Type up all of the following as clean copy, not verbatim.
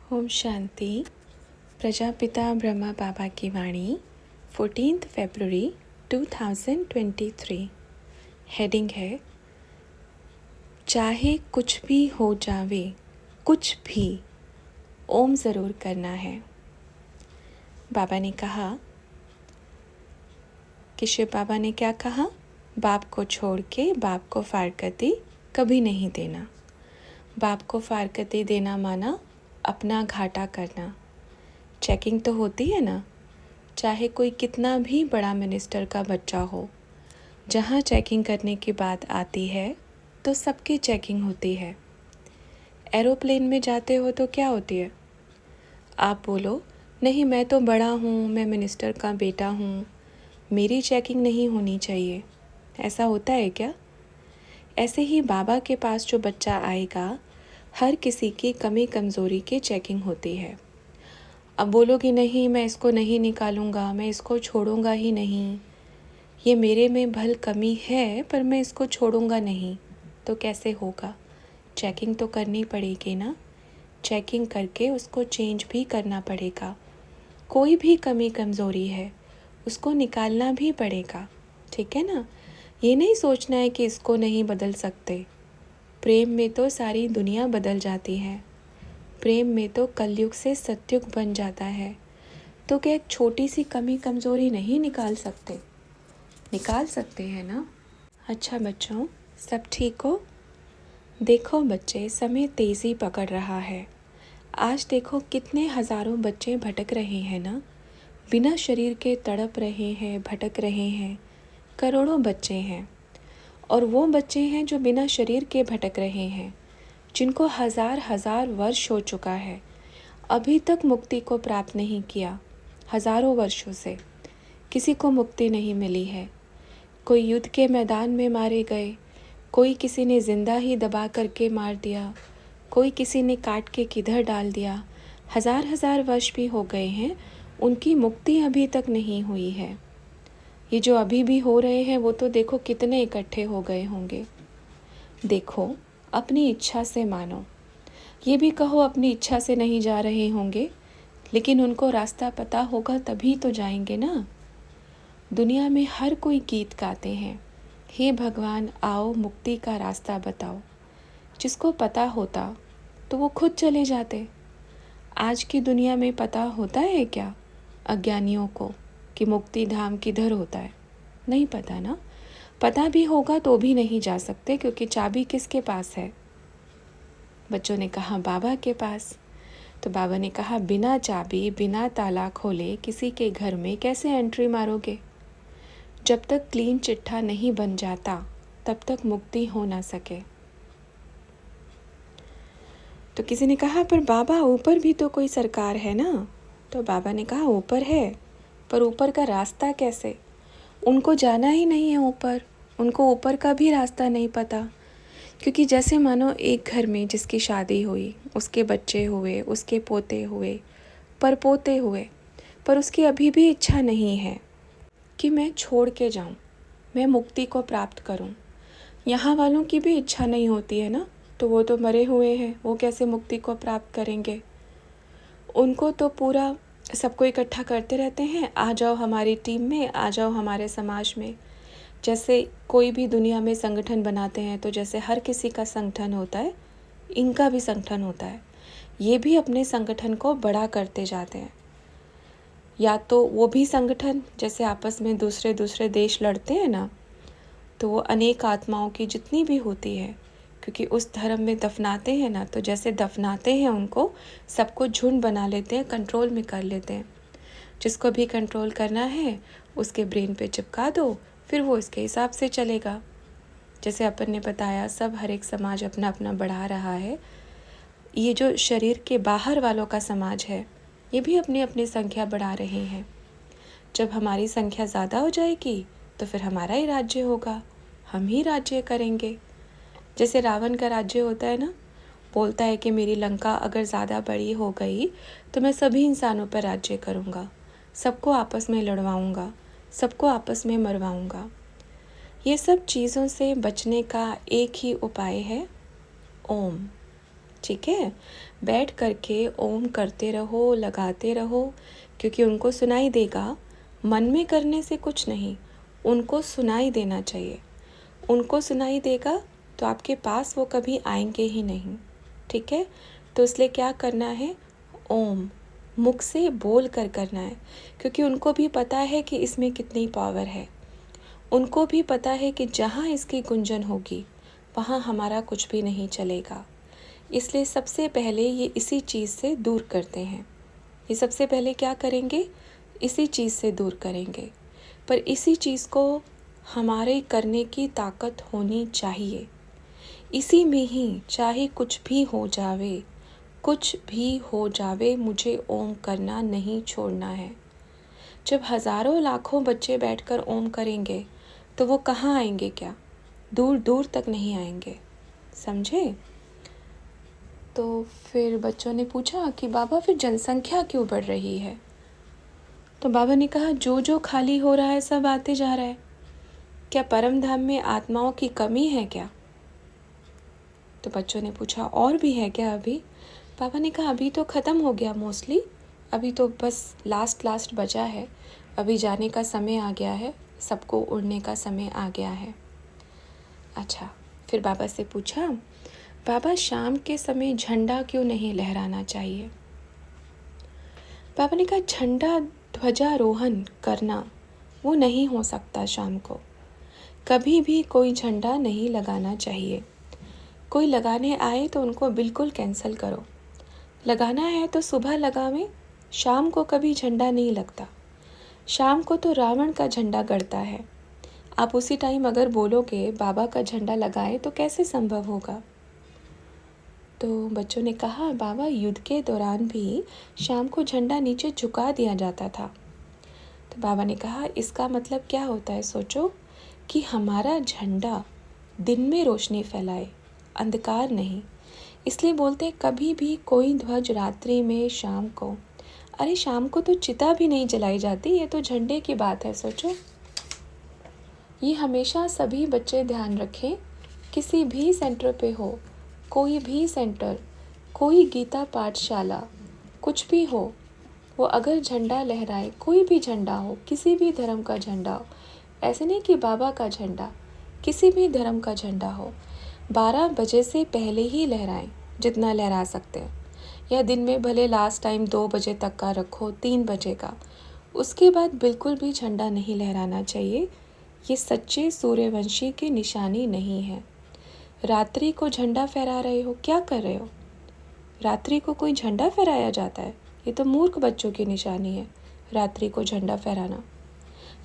ओम शांति। प्रजापिता ब्रह्मा बाबा की वाणी 14 फरवरी 2023। हेडिंग है, चाहे कुछ भी हो जावे, कुछ भी ओम ज़रूर करना है। बाबा ने कहा कि शिव बाबा ने क्या कहा, बाप को छोड़ के बाप को फारकती कभी नहीं देना। बाप को फारकती देना माना अपना घाटा करना। चेकिंग तो होती है ना, चाहे कोई कितना भी बड़ा मिनिस्टर का बच्चा हो, जहाँ चेकिंग करने की बात आती है तो सबकी चेकिंग होती है। एरोप्लेन में जाते हो तो क्या होती है, आप बोलो नहीं मैं तो बड़ा हूँ, मैं मिनिस्टर का बेटा हूँ, मेरी चेकिंग नहीं होनी चाहिए। ऐसा होता है क्या? ऐसे ही बाबा के पास जो बच्चा आएगा, हर किसी की कमी कमज़ोरी की चेकिंग होती है। अब बोलोगी नहीं मैं इसको नहीं निकालूंगा, मैं इसको छोड़ूंगा ही नहीं, ये मेरे में भल कमी है पर मैं इसको छोड़ूंगा नहीं, तो कैसे होगा? चेकिंग तो करनी पड़ेगी ना। चेकिंग करके उसको चेंज भी करना पड़ेगा। कोई भी कमी कमज़ोरी है उसको निकालना भी पड़ेगा, ठीक है ना। ये नहीं सोचना है कि इसको नहीं बदल सकते। प्रेम में तो सारी दुनिया बदल जाती है। प्रेम में तो कलयुग से सतयुग बन जाता है। तो क्या एक छोटी सी कमी कमज़ोरी नहीं निकाल सकते? निकाल सकते हैं ना। अच्छा बच्चों, सब ठीक हो? देखो बच्चे, समय तेज़ी पकड़ रहा है। आज देखो कितने हज़ारों बच्चे भटक रहे हैं ना, बिना शरीर के तड़प रहे हैं, भटक रहे हैं। करोड़ों बच्चे हैं। और वो बच्चे हैं जो बिना शरीर के भटक रहे हैं, जिनको हज़ार हज़ार वर्ष हो चुका है, अभी तक मुक्ति को प्राप्त नहीं किया। हज़ारों वर्षों से किसी को मुक्ति नहीं मिली है। कोई युद्ध के मैदान में मारे गए, कोई किसी ने ज़िंदा ही दबा करके मार दिया, कोई किसी ने काट के किधर डाल दिया। हज़ार हज़ार वर्ष भी हो गए हैं, उनकी मुक्ति अभी तक नहीं हुई है। ये जो अभी भी हो रहे हैं वो तो देखो कितने इकट्ठे हो गए होंगे। देखो, अपनी इच्छा से मानो। ये भी कहो अपनी इच्छा से नहीं जा रहे होंगे, लेकिन उनको रास्ता पता होगा तभी तो जाएंगे ना। दुनिया में हर कोई गीत गाते हैं, हे भगवान आओ मुक्ति का रास्ता बताओ। जिसको पता होता तो वो खुद चले जाते। आज की दुनिया में पता होता है क्या अज्ञानियों को कि मुक्ति धाम किधर होता है? नहीं पता ना। पता भी होगा तो भी नहीं जा सकते, क्योंकि चाबी किसके पास है? बच्चों ने कहा बाबा के पास। तो बाबा ने कहा बिना चाबी बिना ताला खोले किसी के घर में कैसे एंट्री मारोगे? जब तक क्लीन चिट्ठा नहीं बन जाता तब तक मुक्ति हो ना सके। तो किसी ने कहा पर बाबा ऊपर भी तो कोई सरकार है ना। तो बाबा ने कहा ऊपर है, पर ऊपर का रास्ता कैसे? उनको जाना ही नहीं है ऊपर, उनको ऊपर का भी रास्ता नहीं पता। क्योंकि जैसे मानो एक घर में जिसकी शादी हुई, उसके बच्चे हुए, उसके पोते हुए, परपोते हुए, पर उसकी अभी भी इच्छा नहीं है कि मैं छोड़ के जाऊं, मैं मुक्ति को प्राप्त करूं। यहाँ वालों की भी इच्छा नहीं होती है ना, तो वो तो मरे हुए हैं, वो कैसे मुक्ति को प्राप्त करेंगे? उनको तो पूरा सबको इकट्ठा करते रहते हैं, आ जाओ हमारी टीम में, आ जाओ हमारे समाज में। जैसे कोई भी दुनिया में संगठन बनाते हैं, तो जैसे हर किसी का संगठन होता है, इनका भी संगठन होता है। ये भी अपने संगठन को बड़ा करते जाते हैं। या तो वो भी संगठन जैसे आपस में दूसरे दूसरे देश लड़ते हैं ना, तो वो अनेक आत्माओं की जितनी भी होती है, क्योंकि उस धर्म में दफनाते हैं ना, तो जैसे दफनाते हैं उनको, सबको झुंड बना लेते हैं, कंट्रोल में कर लेते हैं। जिसको भी कंट्रोल करना है उसके ब्रेन पे चिपका दो, फिर वो इसके हिसाब से चलेगा। जैसे अपन ने बताया, सब हर एक समाज अपना अपना बढ़ा रहा है। ये जो शरीर के बाहर वालों का समाज है, ये भी अपनी अपनी संख्या बढ़ा रहे हैं। जब हमारी संख्या ज़्यादा हो जाएगी तो फिर हमारा ही राज्य होगा, हम ही राज्य करेंगे। जैसे रावण का राज्य होता है ना, बोलता है कि मेरी लंका अगर ज़्यादा बड़ी हो गई तो मैं सभी इंसानों पर राज्य करूँगा, सबको आपस में लड़वाऊँगा, सबको आपस में मरवाऊँगा। ये सब चीज़ों से बचने का एक ही उपाय है, ओम। ठीक है। बैठ करके ओम करते रहो, लगाते रहो, क्योंकि उनको सुनाई देगा। मन में करने से कुछ नहीं, उनको सुनाई देना चाहिए। उनको सुनाई देगा तो आपके पास वो कभी आएंगे ही नहीं, ठीक है। तो इसलिए क्या करना है, ओम मुख से बोल कर करना है, क्योंकि उनको भी पता है कि इसमें कितनी पावर है। उनको भी पता है कि जहाँ इसकी गुंजन होगी वहाँ हमारा कुछ भी नहीं चलेगा। इसलिए सबसे पहले ये इसी चीज़ से दूर करते हैं। ये सबसे पहले क्या करेंगे, इसी चीज़ से दूर करेंगे। पर इसी चीज़ को हमारे करने की ताकत होनी चाहिए। इसी में ही चाहे कुछ भी हो जावे, कुछ भी हो जावे, मुझे ओम करना नहीं छोड़ना है। जब हज़ारों लाखों बच्चे बैठकर ओम करेंगे तो वो कहाँ आएंगे, क्या दूर दूर तक नहीं आएंगे, समझे। तो फिर बच्चों ने पूछा कि बाबा फिर जनसंख्या क्यों बढ़ रही है। तो बाबा ने कहा जो जो खाली हो रहा है सब आते जा रहा है। क्या परम धाम में आत्माओं की कमी है क्या। तो बच्चों ने पूछा और भी है क्या अभी। पापा ने कहा अभी तो ख़त्म हो गया मोस्टली, अभी तो बस लास्ट बचा है। अभी जाने का समय आ गया है, सबको उड़ने का समय आ गया है। अच्छा, फिर बाबा से पूछा बाबा शाम के समय झंडा क्यों नहीं लहराना चाहिए। पापा ने कहा झंडा ध्वजारोहण करना वो नहीं हो सकता शाम को, कभी भी कोई झंडा नहीं लगाना चाहिए। कोई लगाने आए तो उनको बिल्कुल कैंसिल करो। लगाना है तो सुबह लगावें, शाम को कभी झंडा नहीं लगता। शाम को तो रावण का झंडा गड़ता है। आप उसी टाइम अगर बोलोगे बाबा का झंडा लगाएं तो कैसे संभव होगा। तो बच्चों ने कहा बाबा युद्ध के दौरान भी शाम को झंडा नीचे झुका दिया जाता था। तो बाबा ने कहा इसका मतलब क्या होता है, सोचो कि हमारा झंडा दिन में रोशनी फैलाए, अंधकार नहीं। इसलिए बोलते कभी भी कोई ध्वज रात्रि में शाम को, अरे शाम को तो चिता भी नहीं जलाई जाती, ये तो झंडे की बात है। सोचो, ये हमेशा सभी बच्चे ध्यान रखें। किसी भी सेंटर पे हो, कोई भी सेंटर, कोई गीता पाठशाला, कुछ भी हो, वो अगर झंडा लहराए, कोई भी झंडा हो, किसी भी धर्म का झंडा हो, ऐसे नहीं कि बाबा का झंडा, किसी भी धर्म का झंडा हो, 12 बजे से पहले ही लहराएं जितना लहरा सकते हैं। या दिन में भले लास्ट टाइम 2 बजे तक का रखो, 3 बजे का, उसके बाद बिल्कुल भी झंडा नहीं लहराना चाहिए। ये सच्चे सूर्यवंशी की निशानी नहीं है। रात्रि को झंडा फहरा रहे हो, क्या कर रहे हो। रात्रि को कोई झंडा फहराया जाता है, ये तो मूर्ख बच्चों की निशानी है रात्रि को झंडा फहराना।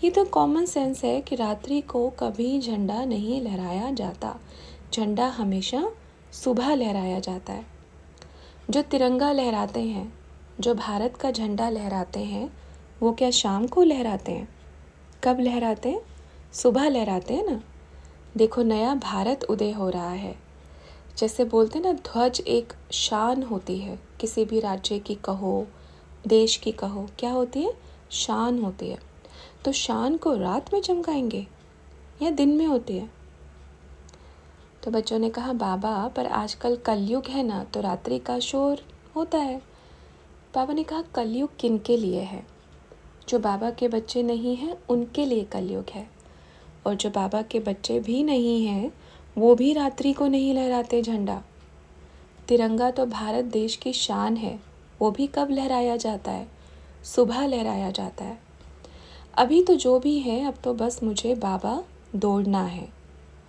ये तो कॉमन सेंस है कि रात्रि को कभी झंडा नहीं लहराया जाता। झंडा हमेशा सुबह लहराया जाता है। जो तिरंगा लहराते हैं, जो भारत का झंडा लहराते हैं, वो क्या शाम को लहराते हैं। कब लहराते हैं, सुबह लहराते हैं ना। देखो नया भारत उदय हो रहा है। जैसे बोलते हैं ना, ध्वज एक शान होती है, किसी भी राज्य की कहो, देश की कहो, क्या होती है, शान होती है। तो शान को रात में चमकाएंगे या दिन में होती है। तो बच्चों ने कहा बाबा पर आजकल कलयुग है ना, तो रात्रि का शोर होता है। बाबा ने कहा कलयुग किन के लिए है, जो बाबा के बच्चे नहीं हैं उनके लिए कलयुग है। और जो बाबा के बच्चे भी नहीं हैं वो भी रात्रि को नहीं लहराते झंडा। तिरंगा तो भारत देश की शान है, वो भी कब लहराया जाता है, सुबह लहराया जाता है। अभी तो जो भी है, अब तो बस मुझे बाबा दौड़ना है।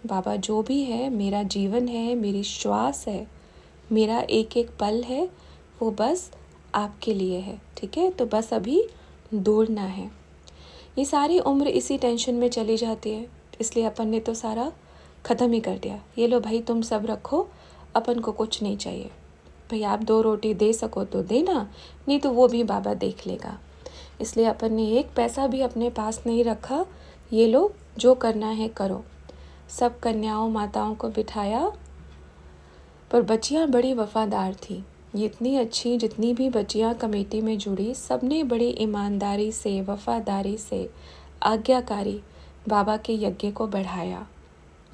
बाबा जो भी है, मेरा जीवन है, मेरी श्वास है, मेरा एक एक पल है, वो बस आपके लिए है, ठीक है। तो बस अभी दौड़ना है। ये सारी उम्र इसी टेंशन में चली जाती है, इसलिए अपन ने तो सारा ख़त्म ही कर दिया। ये लो भाई तुम सब रखो, अपन को कुछ नहीं चाहिए। भाई आप 2 रोटी दे सको तो देना, नहीं तो वो भी बाबा देख लेगा। इसलिए अपन ने 1 पैसा भी अपने पास नहीं रखा। ये लो जो करना है करो। सब कन्याओं माताओं को बिठाया, पर बच्चियाँ बड़ी वफ़ादार थी। ये इतनी अच्छी, जितनी भी बच्चियाँ कमेटी में जुड़ी, सब ने बड़ी ईमानदारी से, वफ़ादारी से, आज्ञाकारी बाबा के यज्ञ को बढ़ाया।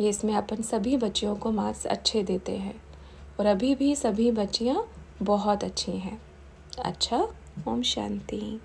ये इसमें अपन सभी बच्चियों को मार्क्स अच्छे देते हैं। और अभी भी सभी बच्चियाँ बहुत अच्छी हैं। अच्छा, ओम शांति।